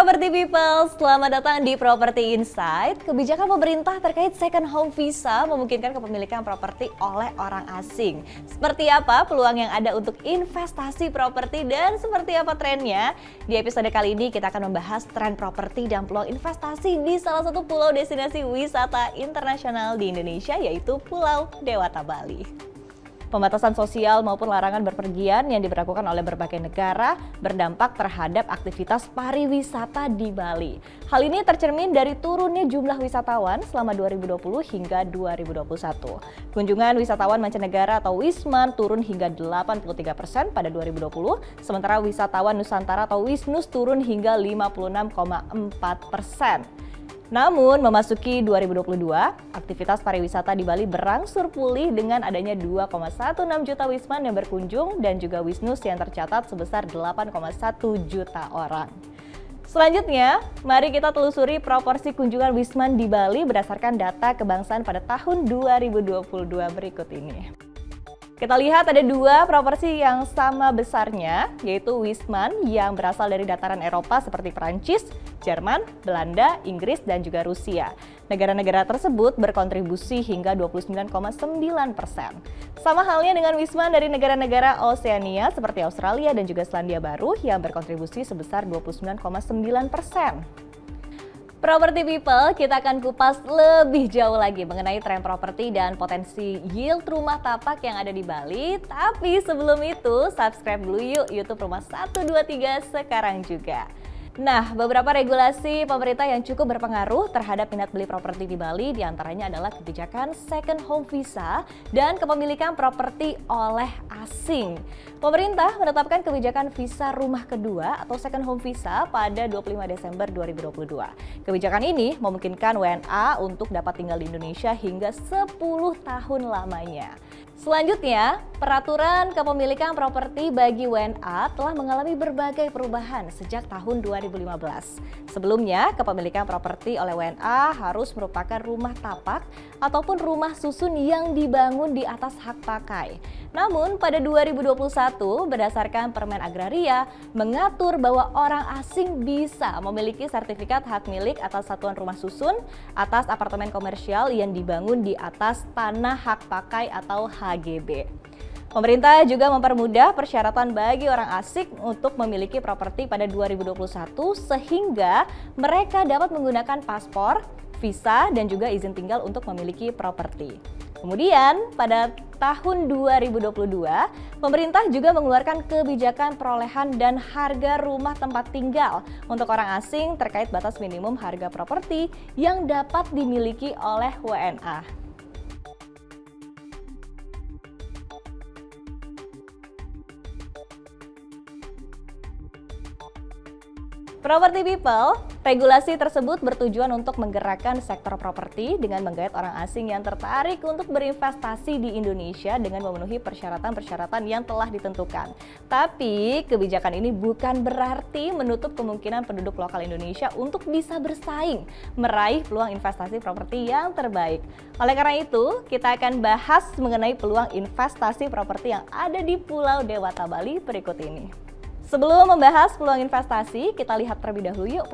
Property People, selamat datang di Property Insight. Kebijakan pemerintah terkait second home visa memungkinkan kepemilikan properti oleh orang asing. Seperti apa peluang yang ada untuk investasi properti dan seperti apa trennya? Di episode kali ini kita akan membahas tren properti dan peluang investasi di salah satu pulau destinasi wisata internasional di Indonesia, yaitu Pulau Dewata, Bali. Pembatasan sosial maupun larangan berpergian yang diberlakukan oleh berbagai negara berdampak terhadap aktivitas pariwisata di Bali. Hal ini tercermin dari turunnya jumlah wisatawan selama 2020 hingga 2021. Kunjungan wisatawan mancanegara atau Wisman turun hingga 83% pada 2020, sementara wisatawan Nusantara atau Wisnus turun hingga 56,4%. Namun, memasuki 2022, aktivitas pariwisata di Bali berangsur pulih dengan adanya 2,16 juta wisman yang berkunjung dan juga Wisnus yang tercatat sebesar 8,1 juta orang. Selanjutnya, mari kita telusuri proporsi kunjungan wisman di Bali berdasarkan data kebangsaan pada tahun 2022 berikut ini. Kita lihat ada dua proporsi yang sama besarnya, yaitu wisman yang berasal dari dataran Eropa seperti Perancis, Jerman, Belanda, Inggris, dan juga Rusia. Negara-negara tersebut berkontribusi hingga 29,9%. Sama halnya dengan wisman dari negara-negara Oseania seperti Australia dan juga Selandia Baru yang berkontribusi sebesar 29,9%. Property People, kita akan kupas lebih jauh lagi mengenai tren properti dan potensi yield rumah tapak yang ada di Bali. Tapi sebelum itu, subscribe dulu yuk YouTube Rumah 123 sekarang juga. Nah, beberapa regulasi pemerintah yang cukup berpengaruh terhadap minat beli properti di Bali diantaranya adalah kebijakan second home visa dan kepemilikan properti oleh asing. Pemerintah menetapkan kebijakan visa rumah kedua atau second home visa pada 25 Desember 2022. Kebijakan ini memungkinkan WNA untuk dapat tinggal di Indonesia hingga 10 tahun lamanya. Selanjutnya, peraturan kepemilikan properti bagi WNA telah mengalami berbagai perubahan sejak tahun 2015. Sebelumnya, kepemilikan properti oleh WNA harus merupakan rumah tapak ataupun rumah susun yang dibangun di atas hak pakai. Namun, pada 2021, berdasarkan Permen Agraria, mengatur bahwa orang asing bisa memiliki sertifikat hak milik atas satuan rumah susun atas apartemen komersial yang dibangun di atas tanah hak pakai atau HGB. Pemerintah juga mempermudah persyaratan bagi orang asing untuk memiliki properti pada 2021 sehingga mereka dapat menggunakan paspor, visa, dan juga izin tinggal untuk memiliki properti. Kemudian pada tahun 2022, pemerintah juga mengeluarkan kebijakan perolehan dan harga rumah tempat tinggal untuk orang asing terkait batas minimum harga properti yang dapat dimiliki oleh WNA. Property People, regulasi tersebut bertujuan untuk menggerakkan sektor properti dengan menggait orang asing yang tertarik untuk berinvestasi di Indonesia dengan memenuhi persyaratan-persyaratan yang telah ditentukan. Tapi, kebijakan ini bukan berarti menutup kemungkinan penduduk lokal Indonesia untuk bisa bersaing, meraih peluang investasi properti yang terbaik. Oleh karena itu, kita akan bahas mengenai peluang investasi properti yang ada di Pulau Dewata, Bali berikut ini. Sebelum membahas peluang investasi, kita lihat terlebih dahulu yuk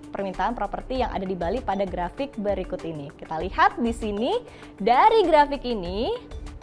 permintaan properti yang ada di Bali pada grafik berikut ini. Kita lihat di sini, dari grafik ini,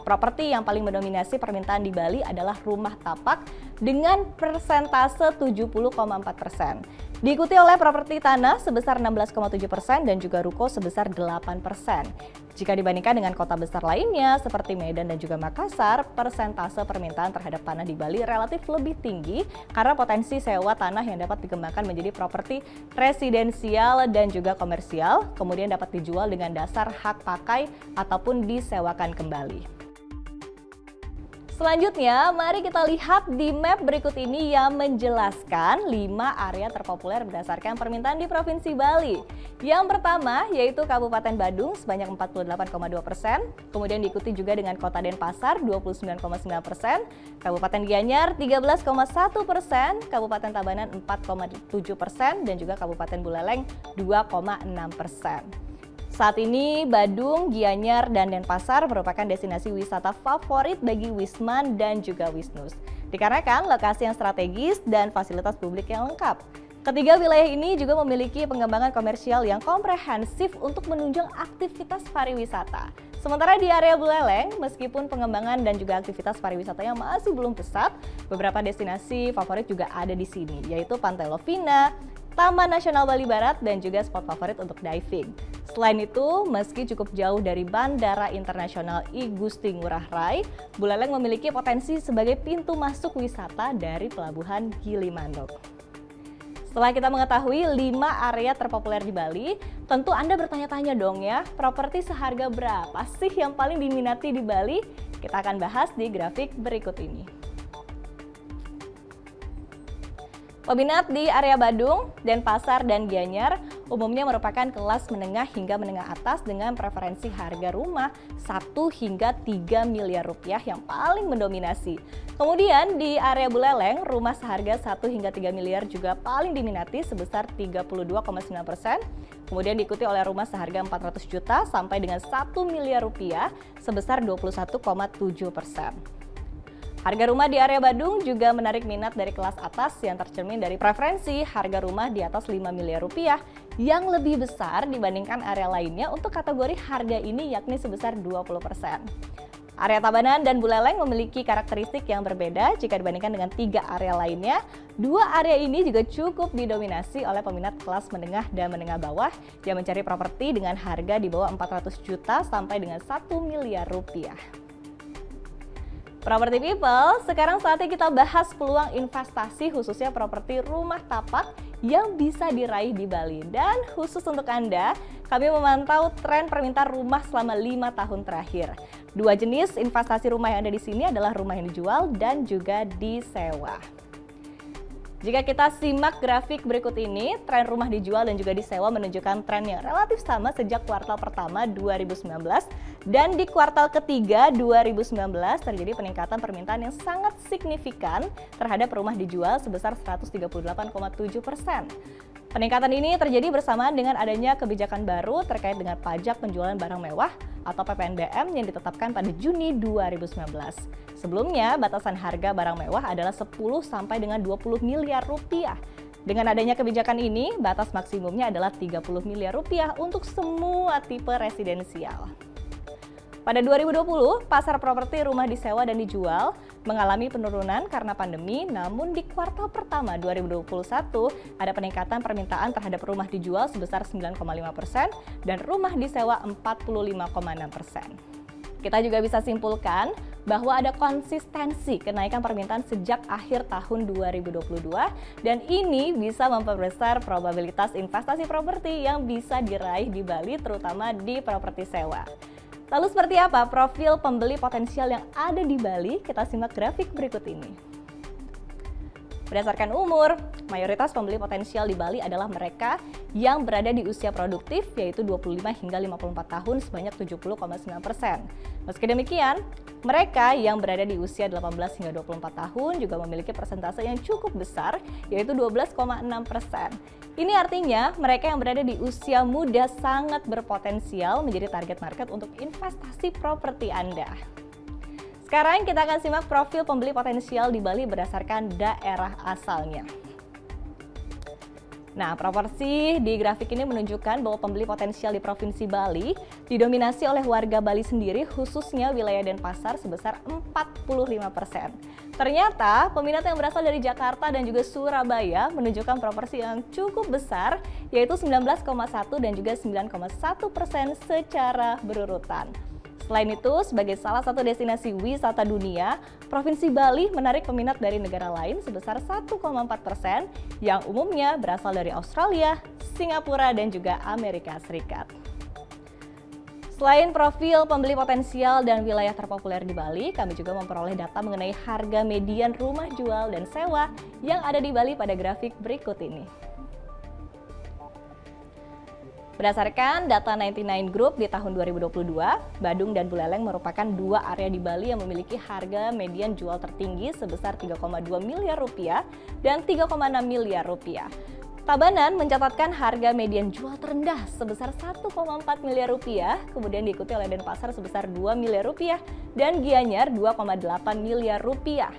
properti yang paling mendominasi permintaan di Bali adalah rumah tapak dengan persentase 70,4%. Diikuti oleh properti tanah sebesar 16,7% dan juga ruko sebesar 8%. Jika dibandingkan dengan kota besar lainnya seperti Medan dan juga Makassar, persentase permintaan terhadap tanah di Bali relatif lebih tinggi karena potensi sewa tanah yang dapat dikembangkan menjadi properti residensial dan juga komersial, kemudian dapat dijual dengan dasar hak pakai ataupun disewakan kembali. Selanjutnya, mari kita lihat di map berikut ini yang menjelaskan 5 area terpopuler berdasarkan permintaan di Provinsi Bali. Yang pertama yaitu Kabupaten Badung sebanyak 48,2%, kemudian diikuti juga dengan Kota Denpasar 29,9%, Kabupaten Gianyar 13,1%, Kabupaten Tabanan 4,7%, dan juga Kabupaten Buleleng 2,6%. Saat ini, Badung, Gianyar, dan Denpasar merupakan destinasi wisata favorit bagi Wisman dan juga Wisnus. Dikarenakan lokasi yang strategis dan fasilitas publik yang lengkap. Ketiga wilayah ini juga memiliki pengembangan komersial yang komprehensif untuk menunjang aktivitas pariwisata. Sementara di area Buleleng, meskipun pengembangan dan juga aktivitas pariwisatanya masih belum pesat, beberapa destinasi favorit juga ada di sini, yaitu Pantai Lovina, Taman Nasional Bali Barat, dan juga spot favorit untuk diving. Selain itu, meski cukup jauh dari Bandara Internasional I Gusti Ngurah Rai, Buleleng memiliki potensi sebagai pintu masuk wisata dari Pelabuhan Gilimanuk. Setelah kita mengetahui 5 area terpopuler di Bali, tentu Anda bertanya-tanya dong ya, properti seharga berapa sih yang paling diminati di Bali? Kita akan bahas di grafik berikut ini. Peminat di area Badung, Denpasar, dan Gianyar umumnya merupakan kelas menengah hingga menengah atas dengan preferensi harga rumah 1 hingga 3 miliar rupiah yang paling mendominasi. Kemudian di area Buleleng, rumah seharga 1 hingga 3 miliar juga paling diminati sebesar 32,9%. Kemudian diikuti oleh rumah seharga 400 juta sampai dengan 1 miliar rupiah sebesar 21,7%. Harga rumah di area Badung juga menarik minat dari kelas atas yang tercermin dari preferensi harga rumah di atas 5 miliar rupiah yang lebih besar dibandingkan area lainnya untuk kategori harga ini yakni sebesar 20%. Area Tabanan dan Buleleng memiliki karakteristik yang berbeda jika dibandingkan dengan 3 area lainnya. 2 area ini juga cukup didominasi oleh peminat kelas menengah dan menengah bawah yang mencari properti dengan harga di bawah 400 juta sampai dengan 1 miliar rupiah. Property People, sekarang saatnya kita bahas peluang investasi khususnya properti rumah tapak yang bisa diraih di Bali. Dan khusus untuk Anda, kami memantau tren permintaan rumah selama 5 tahun terakhir. 2 jenis investasi rumah yang ada di sini adalah rumah yang dijual dan juga disewa. Jika kita simak grafik berikut ini, tren rumah dijual dan juga disewa menunjukkan tren yang relatif sama sejak kuartal pertama 2019 dan di kuartal ketiga 2019 terjadi peningkatan permintaan yang sangat signifikan terhadap rumah dijual sebesar 138,7%. Peningkatan ini terjadi bersamaan dengan adanya kebijakan baru terkait dengan pajak penjualan barang mewah atau PPNBM yang ditetapkan pada Juni 2019. Sebelumnya, batasan harga barang mewah adalah 10 sampai dengan 20 miliar rupiah. Dengan adanya kebijakan ini, batas maksimumnya adalah 30 miliar rupiah untuk semua tipe residensial. Pada 2020, pasar properti rumah disewa dan dijual mengalami penurunan karena pandemi, namun di kuartal pertama 2021 ada peningkatan permintaan terhadap rumah dijual sebesar 9,5% dan rumah disewa 45,6%. Kita juga bisa simpulkan bahwa ada konsistensi kenaikan permintaan sejak akhir tahun 2022 dan ini bisa memperbesar probabilitas investasi properti yang bisa diraih di Bali terutama di properti sewa. Lalu seperti apa profil pembeli potensial yang ada di Bali? Kita simak grafik berikut ini. Berdasarkan umur, mayoritas pembeli potensial di Bali adalah mereka yang berada di usia produktif yaitu 25 hingga 54 tahun sebanyak 70,9%. Meski demikian, mereka yang berada di usia 18 hingga 24 tahun juga memiliki persentase yang cukup besar yaitu 12,6%. Ini artinya mereka yang berada di usia muda sangat berpotensial menjadi target market untuk investasi properti Anda. Sekarang kita akan simak profil pembeli potensial di Bali berdasarkan daerah asalnya. Nah, proporsi di grafik ini menunjukkan bahwa pembeli potensial di Provinsi Bali didominasi oleh warga Bali sendiri, khususnya wilayah Denpasar sebesar 45%. Ternyata, peminat yang berasal dari Jakarta dan juga Surabaya menunjukkan proporsi yang cukup besar, yaitu 19,1 dan juga 9,1% secara berurutan. Selain itu, sebagai salah satu destinasi wisata dunia, Provinsi Bali menarik peminat dari negara lain sebesar 1,4% yang umumnya berasal dari Australia, Singapura, dan juga Amerika Serikat. Selain profil pembeli potensial dan wilayah terpopuler di Bali, kami juga memperoleh data mengenai harga median rumah jual dan sewa yang ada di Bali pada grafik berikut ini. Berdasarkan data 99 Group di tahun 2022, Badung dan Buleleng merupakan 2 area di Bali yang memiliki harga median jual tertinggi sebesar 3,2 miliar rupiah dan 3,6 miliar rupiah. Tabanan mencatatkan harga median jual terendah sebesar 1,4 miliar rupiah, kemudian diikuti oleh Denpasar sebesar 2 miliar rupiah dan Gianyar 2,8 miliar rupiah.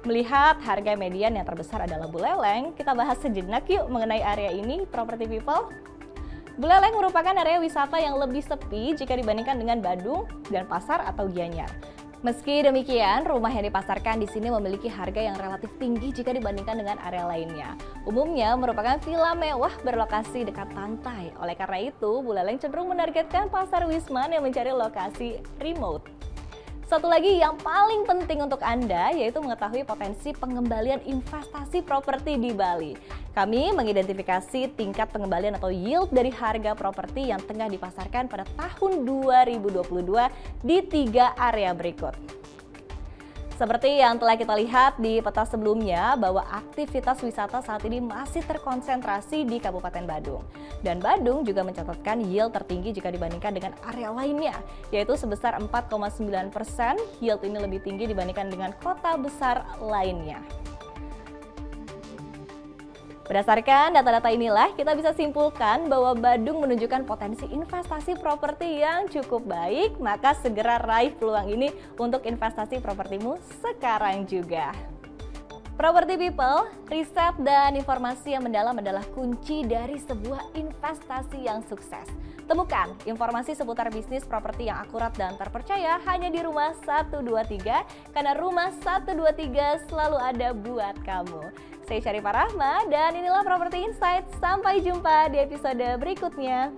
Melihat harga median yang terbesar adalah Buleleng, kita bahas sejenak yuk mengenai area ini, Property People. Buleleng merupakan area wisata yang lebih sepi jika dibandingkan dengan Badung, Denpasar atau Gianyar. Meski demikian, rumah yang dipasarkan di sini memiliki harga yang relatif tinggi jika dibandingkan dengan area lainnya. Umumnya merupakan villa mewah berlokasi dekat pantai. Oleh karena itu, Buleleng cenderung menargetkan pasar Wisman yang mencari lokasi remote. Satu lagi yang paling penting untuk Anda yaitu mengetahui potensi pengembalian investasi properti di Bali. Kami mengidentifikasi tingkat pengembalian atau yield dari harga properti yang tengah dipasarkan pada tahun 2022 di 3 area berikut. Seperti yang telah kita lihat di peta sebelumnya bahwa aktivitas wisata saat ini masih terkonsentrasi di Kabupaten Badung. Dan Badung juga mencatatkan yield tertinggi jika dibandingkan dengan area lainnya, yaitu sebesar 4,9%. Yield ini lebih tinggi dibandingkan dengan kota besar lainnya. Berdasarkan data-data inilah, kita bisa simpulkan bahwa Badung menunjukkan potensi investasi properti yang cukup baik, maka segera raih peluang ini untuk investasi propertimu sekarang juga. Property People, riset dan informasi yang mendalam adalah kunci dari sebuah investasi yang sukses. Temukan informasi seputar bisnis properti yang akurat dan terpercaya hanya di Rumah 123, karena Rumah 123 selalu ada buat kamu. Saya Syarifah Rahma dan inilah Property Insight. Sampai jumpa di episode berikutnya.